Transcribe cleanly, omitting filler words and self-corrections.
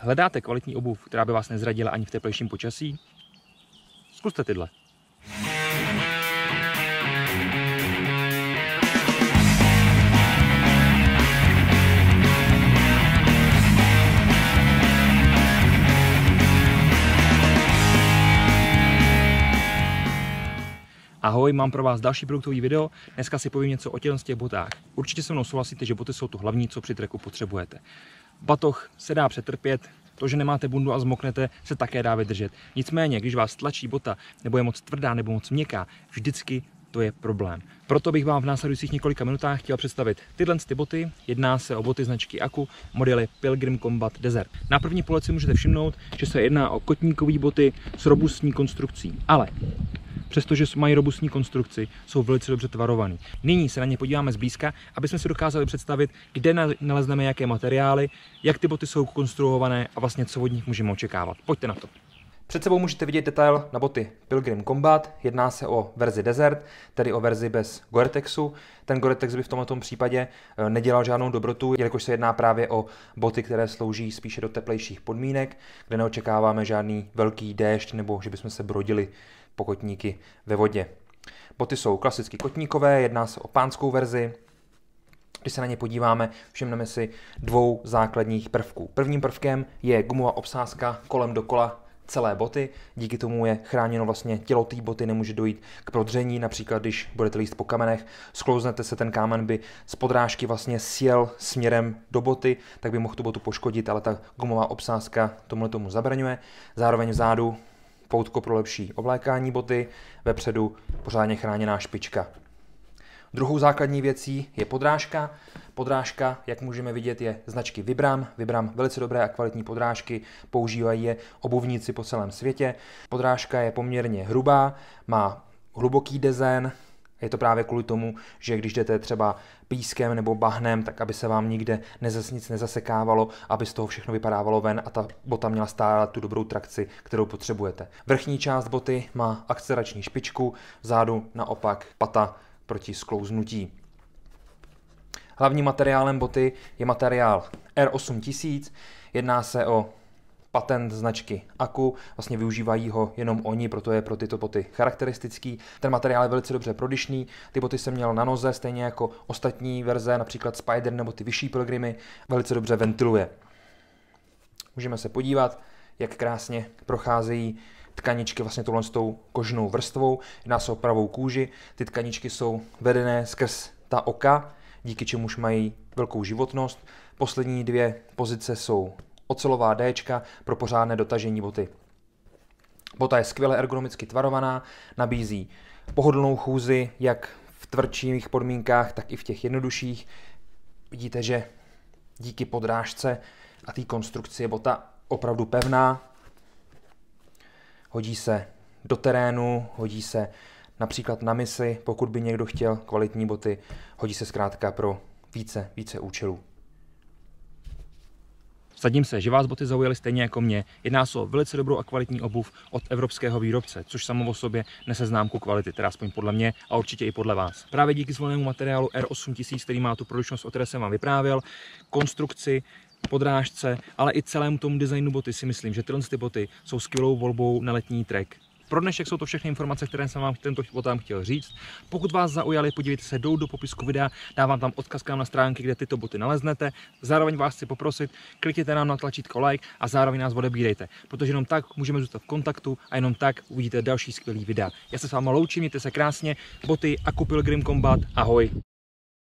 Hledáte kvalitní obuv, která by vás nezradila ani v teplejším počasí? Zkuste tyhle. Ahoj, mám pro vás další produktový video. Dneska si povím něco o těch botách. Určitě se mnou souhlasíte, že boty jsou to hlavní, co při treku potřebujete. Batoh se dá přetrpět, to, že nemáte bundu a zmoknete, se také dá vydržet. Nicméně, když vás tlačí bota, nebo je moc tvrdá, nebo moc měkká, vždycky to je problém. Proto bych vám v následujících několika minutách chtěl představit tyhle boty. Jedná se o boty značky Aku, modely Pilgrim Combat Desert. Na první pohled si můžete všimnout, že se jedná o kotníkové boty s robustní konstrukcí. Ale přestože mají robustní konstrukci, jsou velice dobře tvarovaný. Nyní se na ně podíváme zblízka, aby jsme si dokázali představit, kde nalezneme jaké materiály, jak ty boty jsou konstruované a vlastně co od nich můžeme očekávat. Pojďte na to. Před sebou můžete vidět detail na boty Pilgrim Combat. Jedná se o verzi Desert, tedy o verzi bez Gore-Texu. Ten Gore-Tex by v tomto případě nedělal žádnou dobrotu, jelikož se jedná právě o boty, které slouží spíše do teplejších podmínek, kde neočekáváme žádný velký déšť nebo že bychom se brodili po kotníky ve vodě. Boty jsou klasicky kotníkové, jedná se o pánskou verzi. Když se na ně podíváme, všimneme si dvou základních prvků. Prvním prvkem je gumová obsázka kolem dokola celé boty, díky tomu je chráněno vlastně tělo té boty, nemůže dojít k prodření, například když budete líst po kamenech, sklouznete se, ten kámen by z podrážky vlastně sjel směrem do boty, tak by mohl tu botu poškodit, ale ta gumová obsázka tomu zabraňuje. Zároveň vzadu poutko pro lepší oblékání boty, vepředu pořádně chráněná špička. Druhou základní věcí je podrážka. Podrážka, jak můžeme vidět, je značky Vibram. Vibram velice dobré a kvalitní podrážky, používají je obuvníci po celém světě. Podrážka je poměrně hrubá, má hluboký dezén. Je to právě kvůli tomu, že když jdete třeba pískem nebo bahnem, tak aby se vám nikde nic nezasekávalo, aby z toho všechno vypadávalo ven a ta bota měla stále tu dobrou trakci, kterou potřebujete. Vrchní část boty má akcelerační špičku, vzadu naopak pata proti sklouznutí. Hlavním materiálem boty je materiál R8000, jedná se o patent značky Aku, vlastně využívají ho jenom oni, proto je pro tyto boty charakteristický. Ten materiál je velice dobře prodyšný, ty boty jsem měl na noze, stejně jako ostatní verze, například Spider nebo ty vyšší Pilgrimy, velice dobře ventiluje. Můžeme se podívat, jak krásně procházejí tkaničky vlastně touhle s tou kožnou vrstvou, jedná se o pravou kůži, ty tkaničky jsou vedené skrz ta oka, díky čemuž mají velkou životnost. Poslední dvě pozice jsou ocelová Dčka pro pořádné dotažení boty. Bota je skvěle ergonomicky tvarovaná, nabízí pohodlnou chůzi jak v tvrdších podmínkách, tak i v těch jednodušších. Vidíte, že díky podrážce a té konstrukci je bota opravdu pevná. Hodí se do terénu, hodí se například na misi, pokud by někdo chtěl kvalitní boty, hodí se zkrátka pro více účelů. Vsadím se, že vás boty zaujaly stejně jako mě. Jedná se o velice dobrou a kvalitní obuv od evropského výrobce, což samo o sobě nese známku kvality, teda aspoň podle mě a určitě i podle vás. Právě díky zvolenému materiálu R8000, který má tu produčnost, o které jsem vám vyprávěl, konstrukci, podrážce, ale i celému tomu designu boty si myslím, že tyhle boty jsou skvělou volbou na letní trek. Pro dnešek jsou to všechny informace, které jsem vám tento botám chtěl říct. Pokud vás zaujaly, podívejte se dolů do popisku videa, dávám tam odkaz na stránky, kde tyto boty naleznete. Zároveň vás chci poprosit, klikněte nám na tlačítko like a zároveň nás odebírejte, protože jenom tak můžeme zůstat v kontaktu a jenom tak uvidíte další skvělý videa. Já se s vámi loučím, mějte se krásně, boty Aku Pilgrim Combat, ahoj.